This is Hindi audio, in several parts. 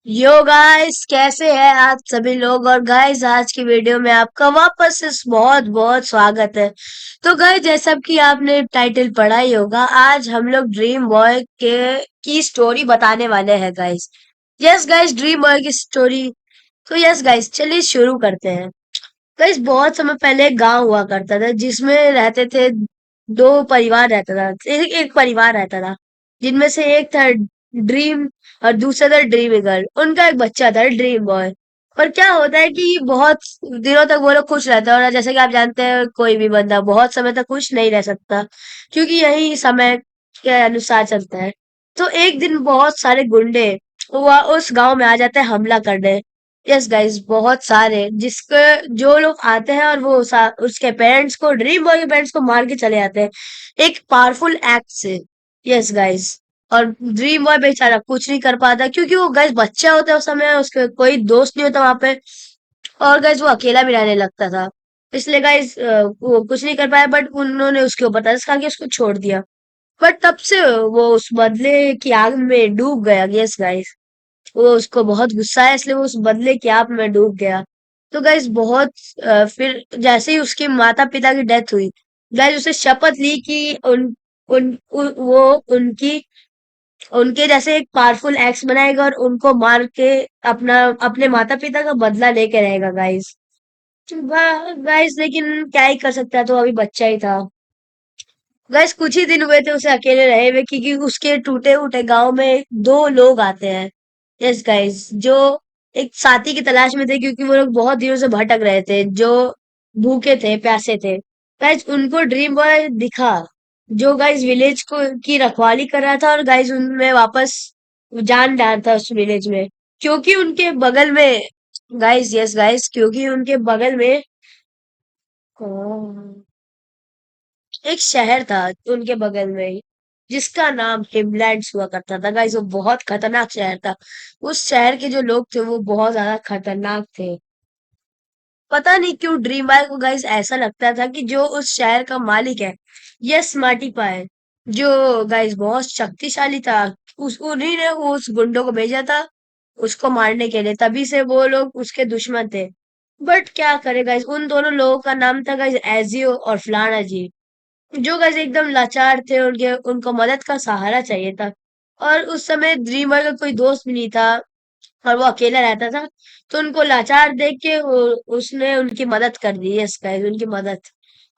यो गाइस, कैसे हैं आप सभी लोग। और गाइस, आज की वीडियो में आपका वापस से बहुत बहुत स्वागत है। तो गाइस, जैसा कि आपने टाइटल पढ़ा ही होगा, आज हम लोग ड्रीम बॉय के की स्टोरी बताने वाले हैं guys. Yes guys, dream boy की स्टोरी। तो यस गाइस, चलिए शुरू करते हैं। गाइस, बहुत समय पहले एक गांव हुआ करता था जिसमें रहते थे दो परिवार रहता था। एक परिवार रहता था जिनमें से एक था ड्रीम और दूसरा था ड्रीम गर्ल। उनका एक बच्चा था ड्रीम बॉय। पर क्या होता है कि बहुत दिनों तक वो लोग खुश रहते हैं, और जैसे कि आप जानते हैं कोई भी बंदा बहुत समय तक खुश नहीं रह सकता, क्योंकि यही समय के अनुसार चलता है। तो एक दिन बहुत सारे गुंडे वह उस गांव में आ जाते हैं हमला करने। यस गाइस, बहुत सारे जिसके जो लोग आते हैं और वो उसके पेरेंट्स को, ड्रीम बॉय के पेरेंट्स को मार के चले जाते हैं एक पावरफुल एक्ट से। यस गाइस, और ड्रीम बॉय बेचारा कुछ नहीं कर पाता, क्योंकि वो गाइस बच्चा होता है उस समय, उसके कोई दोस्त नहीं होता वहां पे। और गाइस वो अकेला भी रहने लगता था। इसलिए गाइस वो कुछ नहीं कर पाया, बट उन्होंने उसके ऊपर तरस खा के उसको छोड़ दिया। बट तब से वो उस बदले की आग में डूब गया। यस गाइस, वो उसको बहुत गुस्सा है, इसलिए वो उस बदले की आग में डूब गया। तो गाइस बहुत फिर जैसे ही उसके माता पिता की डेथ हुई, गाइस उसे शपथ ली कि वो उनकी उनके जैसे एक पावरफुल एक्स बनाएगा और उनको मार के अपना अपने माता पिता का बदला लेके रहेगा गाइस। गाइस लेकिन क्या ही कर सकता है, तो अभी बच्चा ही था। गाइस कुछ ही दिन हुए थे उसे अकेले रहे हुए, क्योंकि उसके टूटे फूटे गांव में दो लोग आते हैं। यस गाइस, जो एक साथी की तलाश में थे, क्योंकि वो लोग बहुत दिनों से भटक रहे थे, जो भूखे थे, प्यासे थे। गाइस उनको ड्रीम बॉय दिखा, जो गाइस विलेज को की रखवाली कर रहा था, और गाइस उनमें वापस जान डाल था उस विलेज में। क्योंकि उनके बगल में गाइस, यस गाइस, क्योंकि उनके बगल में एक शहर था उनके बगल में ही, जिसका नाम हिमलैंड्स हुआ करता था। गाइस वो बहुत खतरनाक शहर था। उस शहर के जो लोग थे वो बहुत ज्यादा खतरनाक थे। पता नहीं क्यों ड्रीम बॉय को गाइस ऐसा लगता था कि जो उस शहर का मालिक है, ये स्मार्टी पाए, जो गाइस बहुत शक्तिशाली था। उस उन्हीं ने उस गुंडों को भेजा था उसको मारने के लिए, तभी से वो लोग उसके दुश्मन थे। बट क्या करे गाइस, उन दोनों लोगों का नाम था गाइस एजियो और फ्लाना जी, जो गाइस एकदम लाचार थे। उनके उनको मदद का सहारा चाहिए था, और उस समय ड्रीमर का कोई दोस्त भी नहीं था, और वो अकेला रहता था। तो उनको लाचार देख के उसने उनकी मदद कर दी। यस गाइस, उनकी मदद।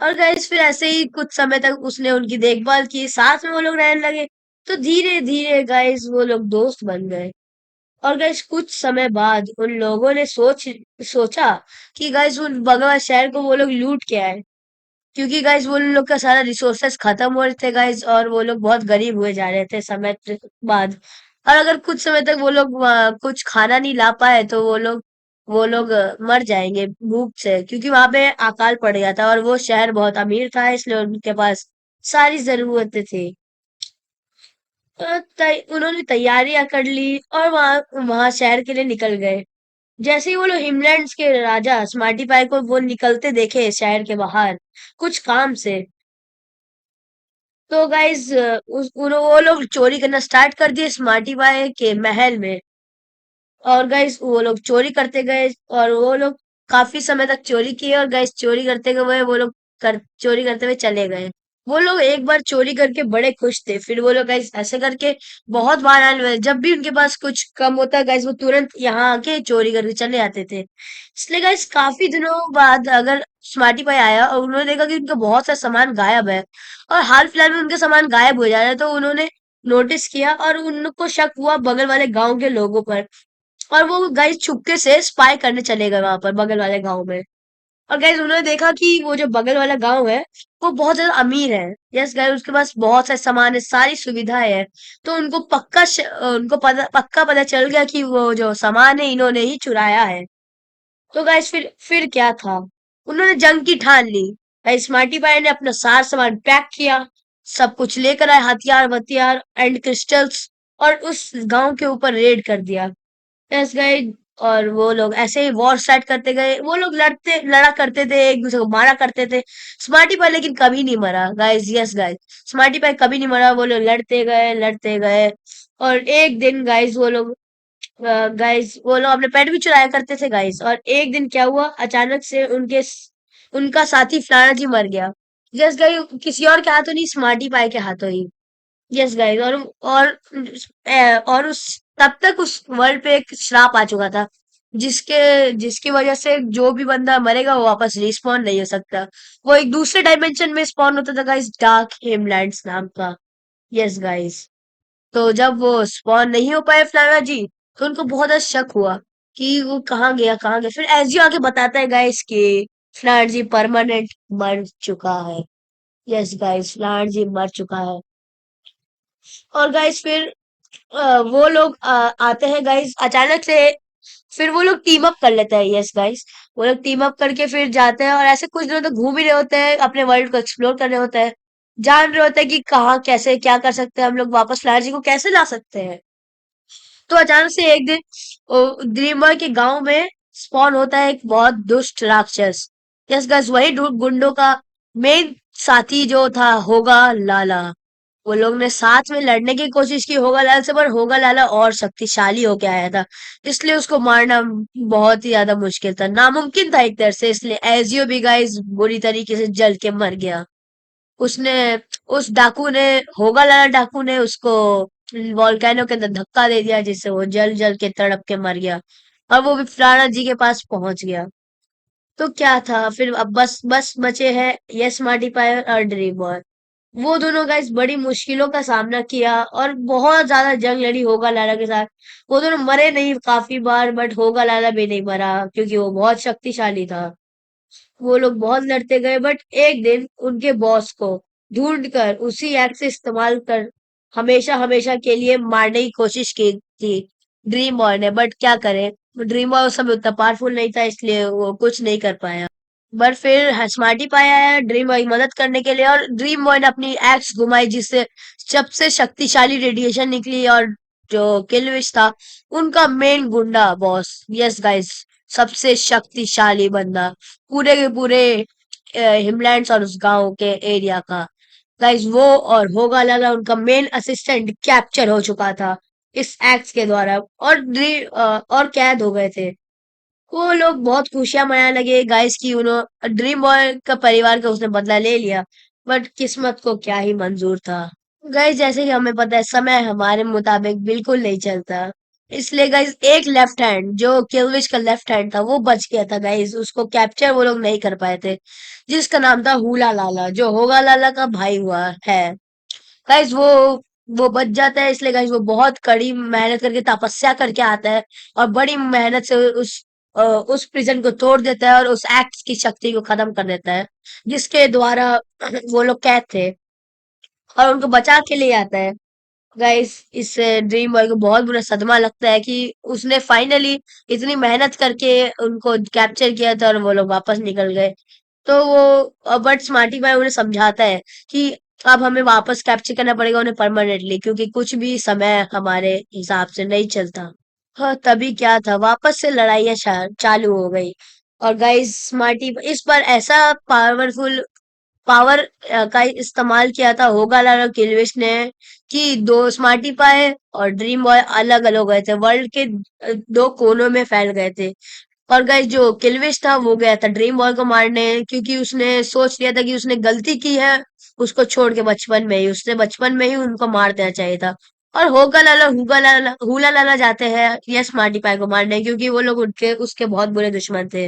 और गाइस फिर ऐसे ही कुछ समय तक उसने उनकी देखभाल की, साथ में वो लोग रहने लगे। तो धीरे धीरे गाइस वो लोग दोस्त बन गए। और गाइस कुछ समय बाद उन लोगों ने सोचा कि गाइस उन बगवा शहर को वो लोग लूट के आए, क्योंकि गाइस वो लोग का सारा रिसोर्सेस खत्म हो रहे थे गाइस, और वो लोग बहुत गरीब हुए जा रहे थे बाद। और अगर कुछ समय तक वो लोग कुछ खाना नहीं ला पाए, तो वो लोग मर जाएंगे भूख से, क्योंकि वहां पे अकाल पड़ गया था, और वो शहर बहुत अमीर था, इसलिए उनके पास सारी जरूरतें थी। उन्होंने तैयारियां कर ली और वहां वहां शहर के लिए निकल गए। जैसे ही वो लोग हिमलैंड्स के राजा स्मार्टी पाई को वो निकलते देखे शहर के बाहर कुछ काम से, तो गाइज वो लोग चोरी करना स्टार्ट कर दिए स्मार्टी बाय के महल में। और गाइज वो लोग चोरी करते गए, और वो लोग काफी समय तक चोरी किए, और गाइज चोरी करते गए वो लोग चोरी करते हुए चले गए। वो लोग एक बार चोरी करके बड़े खुश थे, फिर वो लोग गाइज ऐसे करके बहुत बार आने वाले, जब भी उनके पास कुछ कम होता गाइज वो तुरंत यहाँ आके चोरी करके चले आते थे। इसलिए गाइज काफी दिनों बाद अगर स्मार्टी भाई आया और उन्होंने देखा कि उनका बहुत सा सामान गायब है, और हाल फिलहाल में उनके सामान गायब हो जा रहा है, तो उन्होंने नोटिस किया और उनको शक हुआ बगल वाले गांव के लोगों पर। और वो गाइस चुपके से स्पाई करने चले गए वहां पर बगल वाले गांव में। और गाइस उन्होंने देखा कि वो जो बगल वाला गांव है वो बहुत ज्यादा अमीर है। यस गाइस, उसके पास बहुत सारे सामान है, सारी सुविधाएं है। तो उनको पक्का पता चल गया कि वो जो सामान है इन्होंने ही चुराया है। तो गाइस फिर क्या था, उन्होंने जंग की ठान ली। गाइस स्मार्टी भाई ने अपना सारा सामान पैक किया, सब कुछ लेकर आए, हथियार वथियार एंड क्रिस्टल्स, और उस गांव के ऊपर रेड कर दिया। यस गए, और वो लोग ऐसे ही वॉर स्टार्ट करते गए। वो लोग लड़ा करते थे, एक दूसरे को मारा करते थे। स्मार्टी पाई लेकिन कभी नहीं मरा गाइस। यस गाइस, स्मार्टी पाई कभी नहीं मरा, वो लोग लड़ते गए लड़ते गए। और एक दिन गाइस वो लोग गाइस वो लोग अपने पेट भी चुराया करते थे गाइस। और एक दिन क्या हुआ, अचानक से उनका साथी फ्लाना जी मर गया। यस गाइस, किसी और के हाथों नहीं, स्मार्टी पाई के हाथों ही। Yes guys. और उस तब तक उस वर्ल्ड पे एक श्राप आ चुका था, जिसके जिसकी वजह से जो भी बंदा मरेगा वो वापस रिस्पॉन नहीं हो सकता। वो एक दूसरे डायमेंशन में स्पॉन होता था गाइस, डार्क हिमलैंड्स नाम का। Yes guys. तो जब वो स्पॉन नहीं हो पाए फ्लाना जी, तो उनको बहुत ज्यादा शक हुआ कि वो कहाँ गया। फिर एसजी आके बताता है गाइस कि फ्लाना जी परमानेंट मर चुका है। यस गाइस, फ्लाना जी मर चुका है। और गाइस फिर वो लोग आते हैं गाइस अचानक से। फिर वो लोग टीम अप कर लेते हैं। यस गाइस, वो लोग टीम अप करके फिर जाते हैं, और ऐसे कुछ दिनों तक घूम ही रहे होते हैं, अपने वर्ल्ड को एक्सप्लोर कर रहे होते हैं, जान रहे होते हैं कि कहाँ कैसे क्या कर सकते हैं, हम लोग वापस फ्लैश जी को कैसे ला सकते हैं। तो अचानक से एक दिन ड्रीमर के गांव में स्पॉन होता है एक बहुत दुष्ट राक्षस। यस गाइस, वही गुंडों का मेन साथी जो था होगा लाला। वो लोग ने साथ में लड़ने की कोशिश की होगा लाल से, पर होगा लाला और शक्तिशाली होके आया था, इसलिए उसको मारना बहुत ही ज्यादा मुश्किल था, नामुमकिन था एक तरह से। इसलिए एजियो भी गाइस बुरी तरीके से जल के मर गया। उसने उस डाकू ने होगा लाला डाकू ने उसको वॉल्केनो के अंदर धक्का दे दिया, जिससे वो जल जल के तड़प के मर गया। और वो भी फ्लाना जी के पास पहुंच गया। तो क्या था फिर, अब बस बस बचे हैं यस मार्टी पायर और ड्रीम बॉय। वो दोनों गाइस बड़ी मुश्किलों का सामना किया और बहुत ज्यादा जंग लड़ी होगा लाला के साथ। वो दोनों मरे नहीं काफी बार, बट होगा लाला भी नहीं मरा, क्योंकि वो बहुत शक्तिशाली था। वो लोग बहुत लड़ते गए, बट एक दिन उनके बॉस को ढूंढ कर उसी एक्ट से इस्तेमाल कर हमेशा हमेशा के लिए मारने की कोशिश की थी ड्रीम बॉय ने। बट क्या करे, ड्रीम बॉय उस समय उतना पावरफुल नहीं था, इसलिए वो कुछ नहीं कर पाया। बट फिर स्मार्टी पाया है ड्रीम बॉय की मदद करने के लिए, और ड्रीम बॉय ने अपनी एक्स घुमाई, जिससे सबसे शक्तिशाली रेडिएशन निकली। और जो किलविश था, उनका मेन गुंडा बॉस, यस गाइस, सबसे शक्तिशाली बंदा पूरे के पूरे हिमलैंड्स और उस गांव के एरिया का, गाइस वो और होगा लाला उनका मेन असिस्टेंट कैप्चर हो चुका था इस एक्ट के द्वारा, और कैद हो गए थे। वो लोग बहुत खुशियां मनाने लगे गाइस की उन्होंने ड्रीम बॉय का परिवार का उसने बदला ले लिया। बट किस्मत को क्या ही मंजूर था। गाइस जैसे कि हमें पता है, समय हमारे मुताबिक बिल्कुल नहीं चलता। इसलिए गाइस एक लेफ्ट हैंड जो किलविश का लेफ्ट हैंड था वो बच गया था गाइस, उसको कैप्चर वो लोग नहीं कर पाए थे, जिसका नाम था हुला लाला, जो होगा लाला का भाई हुआ है। गाइस वो बच जाता है, इसलिए गाइस वो बहुत कड़ी मेहनत करके तपस्या करके आता है, और बड़ी मेहनत से उस प्रिजन को तोड़ देता है और उस एक्ट की शक्ति को खत्म कर देता है, जिसके द्वारा वो लोग कैद थे, और उनको बचा के ले आता है। गाइस इससे ड्रीम बॉय को बहुत बुरा सदमा लगता है कि उसने फाइनली इतनी मेहनत करके उनको कैप्चर किया था और वो लोग वापस निकल गए। तो वो बट स्मार्टी भाई उन्हें समझाता है कि अब हमें वापस कैप्चर करना पड़ेगा उन्हें परमानेंटली, क्योंकि कुछ भी समय हमारे हिसाब से नहीं चलता। हाँ, तभी क्या था, वापस से लड़ाइयाँ चालू हो गई। और गाइस स्मार्टी इस बार ऐसा पावरफुल पावर का इस्तेमाल किया था होगा लाला किलविश ने, कि दो स्मार्टी पाए और ड्रीम बॉय अलग अलग हो गए थे, वर्ल्ड के दो कोनों में फैल गए थे। और गाइस जो किलविश था वो गया था ड्रीम बॉय को मारने, क्योंकि उसने सोच लिया था कि उसने गलती की है उसको छोड़ के, बचपन में ही उसने बचपन में ही उनको मार देना चाहिए था। और होगा लाला हुगा लाला हुला लाला जाते हैं यस स्मार्टी पाई को मारने, क्योंकि वो लोग उनके उसके बहुत बुरे दुश्मन थे।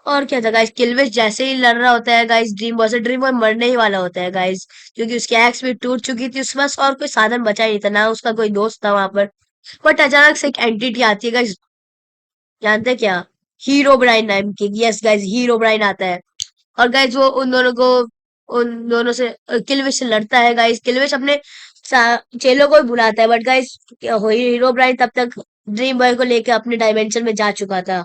और क्या था गाइस, किलविश जैसे ही लड़ रहा होता है गाइस ड्रीम बॉय से, ड्रीम बॉय मरने ही वाला होता है गाइस, क्योंकि उसकी एक्स भी टूट चुकी थी, उसके पास और कोई साधन बचा ही नहीं था, ना उसका कोई दोस्त था वहां पर। बट अचानक से एक एंटिटी आती है गाइस, जानते हैं क्या, हीरो ब्राइन नाम की। यस गाइस, हीरो ब्राइन आता है, और गाइस वो उन दोनों से किलविश से लड़ता है। गाइस किलविश अपने चेलों को ही बुलाता है, बट गाइस हीरो ब्राइन तब तक ड्रीम बॉय को लेकर अपने डायमेंशन में जा चुका था।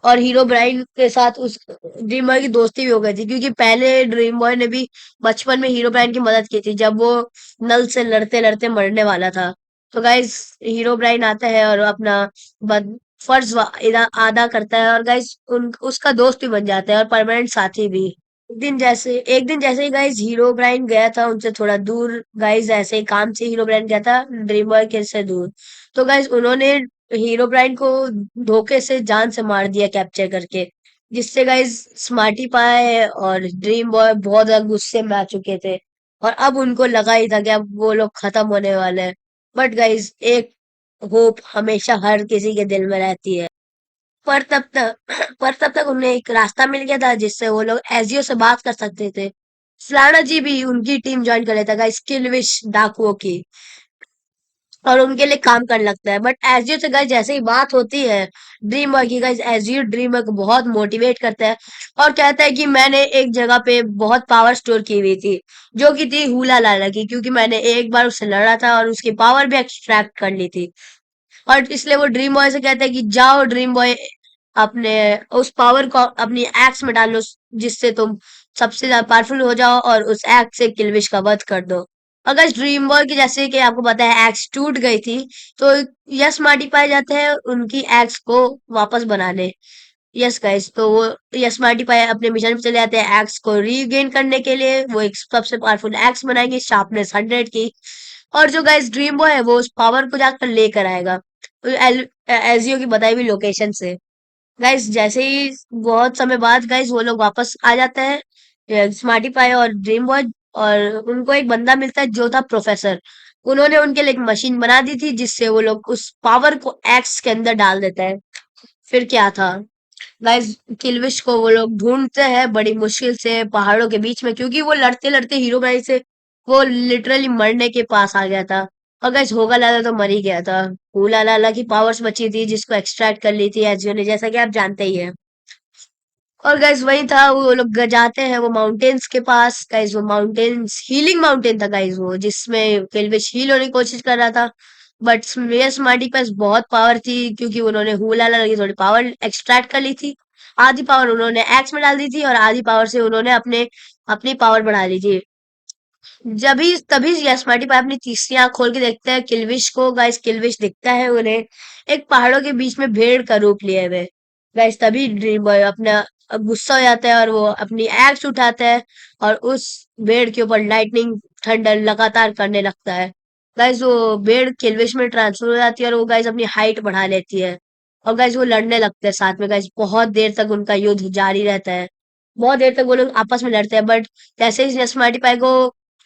और हीरो ब्राइन के साथ उस ड्रीम बॉय की दोस्ती भी हो गई थी, क्योंकि पहले ड्रीम बॉय ने भी बचपन में हीरो ब्राइन की मदद की थी, जब वो नल से लड़ते लड़ते मरने वाला था। तो गाइस हीरो ब्राइन आता है और अपना फर्ज अदा करता है, और गाइस उन उसका दोस्त भी बन जाता है और परमानेंट साथी भी। एक दिन जैसे ही गाइस हीरो ब्राइन गया था उनसे थोड़ा दूर, गाइस ऐसे ही काम से हीरो ब्राइन गया था ड्रीम बॉय के से दूर। तो गाइस उन्होंने हीरो ब्राइन को धोखे से जान से मार दिया कैप्चर करके, जिससे गाइस स्मार्टी पाए और ड्रीम बॉय बहुत ज्यादा गुस्से में आ चुके थे। और अब उनको लगा ही था कि अब वो लोग खत्म होने वाले हैं। बट गाइस एक होप हमेशा हर किसी के दिल में रहती है। पर तब तक पर तब तक उन्हें एक रास्ता मिल गया था जिससे वो लोग एजियो से बात कर सकते थे। फलाना जी भी उनकी टीम ज्वाइन कर लेता गाइस, किलविश डाकुओं की, और उनके लिए काम करने लगता है। बट एजियो से गाइस जैसे ही बात होती है ड्रीम बॉय की, गाइस एजियो ड्रीम बॉय को बहुत मोटिवेट करता है और कहता है कि मैंने एक जगह पे बहुत पावर स्टोर की हुई थी, जो कि थी हुला लाला की, क्योंकि मैंने एक बार उससे लड़ा था और उसकी पावर भी एक्सट्रैक्ट कर ली थी। और इसलिए वो ड्रीम बॉय से कहता है कि जाओ ड्रीम बॉय, अपने उस पावर को अपनी एक्स में डालो, जिससे तुम सबसे ज्यादा पावरफुल हो जाओ और उस एक्स से किलविश का वध कर दो। अगर ड्रीम बॉय की, जैसे कि आपको पता है, एक्स टूट गई थी, तो यस मार्टी पाए जाते हैं उनकी एक्स को वापस बनाने। यस गाइस, तो वो यस मार्टी पाए अपने मिशन पे चले जाते हैं एक्स को रीगेन करने के लिए। वो एक सबसे पावरफुल एक्स बनाएंगे शार्पनेस 100 की। और जो गाइस ड्रीम बॉय है वो उस पावर को जाकर लेकर आएगा एजियो की बताई हुई लोकेशन से। गाइस जैसे ही बहुत समय बाद गाइस वो लोग वापस आ जाते हैं, स्मार्टी पाई और ड्रीम बॉय, और उनको एक बंदा मिलता है जो था प्रोफेसर। उन्होंने उनके लिए एक मशीन बना दी थी जिससे वो लोग उस पावर को एक्स के अंदर डाल देते हैं। फिर क्या था गाइस, किल्विश को वो लोग ढूंढते हैं बड़ी मुश्किल से पहाड़ों के बीच में, क्योंकि वो लड़ते लड़ते हीरो भाई से वो लिटरली मरने के पास आ गया था। और गाइस होगा लाला तो मर ही गया था। हूला लाला की पावर्स बची थी जिसको एक्सट्रैक्ट कर ली थी एजियो ने, जैसा कि आप जानते ही हैं। और गाइस वही था, वो लोग जाते हैं वो माउंटेन्स के पास। गाइस वो माउंटेन्स हीलिंग माउंटेन था गाइस, वो जिसमें किल्विश हील होने की कोशिश कर रहा था। बट मेयर स्मार्टी के पास बहुत पावर थी, क्योंकि उन्होंने हुला लाला की थोड़ी पावर एक्सट्रैक्ट कर ली थी। आधी पावर उन्होंने एक्स में डाल दी थी और आधी पावर से उन्होंने अपनी पावर बढ़ा ली थी। जभी तभी यशमाटी पाई अपनी तीसरी आंख खोल के देखते हैं किल्विश को। गाइस किल्विश दिखता है उन्हें एक पहाड़ों के बीच में भेड़ का रूप लिए हुए। गाइस तभी ड्रीम बॉय अपना गुस्सा हो जाता है और वो अपनी एक्स उठाता है और उस भेड़ के ऊपर लाइटनिंग थंडर लगातार करने लगता है। गाइस वो भेड़ किल्विश में ट्रांसफर हो जाती है और वो गाइस अपनी हाइट बढ़ा लेती है। और गाइस वो लड़ने लगते हैं साथ में। गाइस बहुत देर तक उनका युद्ध जारी रहता है। बहुत देर तक वो लोग आपस में लड़ते हैं। बट जैसे ही स्मार्टी पाई को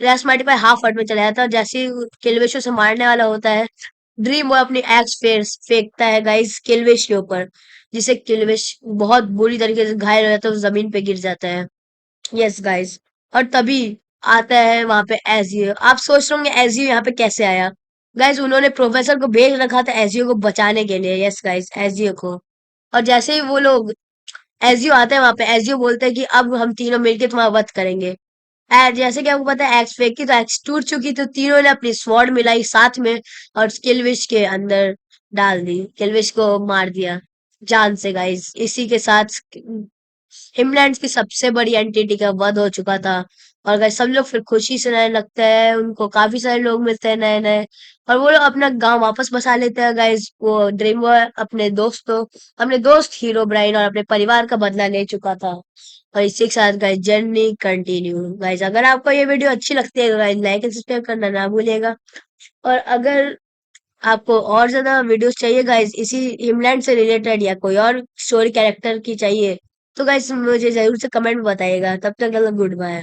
स्मार्टी पाई हाफ वर्ड में चला जाता है और जैसे ही किल्विश उसे मारने वाला होता है, ड्रीम वो अपनी एक्स फेंकता है गाइस किल्विश के ऊपर, जिसे किल्विश बहुत बुरी तरीके से घायल हो जाता है, वो जमीन पे गिर जाता है। यस गाइस, और तभी आता है वहां पे एजियो। आप सोच रहे होंगे एजियो यहाँ पे कैसे आया। गाइस उन्होंने प्रोफेसर को भेज रखा था एजियो को बचाने के लिए। यस गाइस, एजियो को। और जैसे ही वो लोग एजियो आता है वहां पे, एजियो बोलते हैं कि अब हम तीनों मिलके तुम्हारा वध करेंगे। जैसे कि आपको पता है एक्स फेंकी तो एक्स टूट चुकी, तो तीनों ने अपनी स्वॉर्ड मिलाई साथ में और किल्विश के अंदर डाल दी, किल्विश को मार दिया जान से। गाइस इसी के साथ हिमलैंड की सबसे बड़ी एंटिटी का वध हो चुका था। और गाइस सब लोग फिर खुशी से रहने लगते हैं, उनको काफी सारे लोग मिलते हैं नए नए, और वो लोग अपना गांव वापस बसा लेते हैं। गाइस वो ड्रीम बॉय अपने दोस्त हीरो ब्राइन और अपने परिवार का बदला ले चुका था। और इसी के साथ गाइस जर्नी कंटिन्यू। गाइस अगर आपको ये वीडियो अच्छी लगती है तो गाइस लाइक एंड सब्सक्राइब करना ना भूलिएगा। और अगर आपको और ज्यादा वीडियोस चाहिए गाइस इसी हिमलैंड से रिलेटेड या कोई और स्टोरी कैरेक्टर की चाहिए, तो गाइस मुझे जरूर से कमेंट में बताइएगा। तब तक गुड बाय।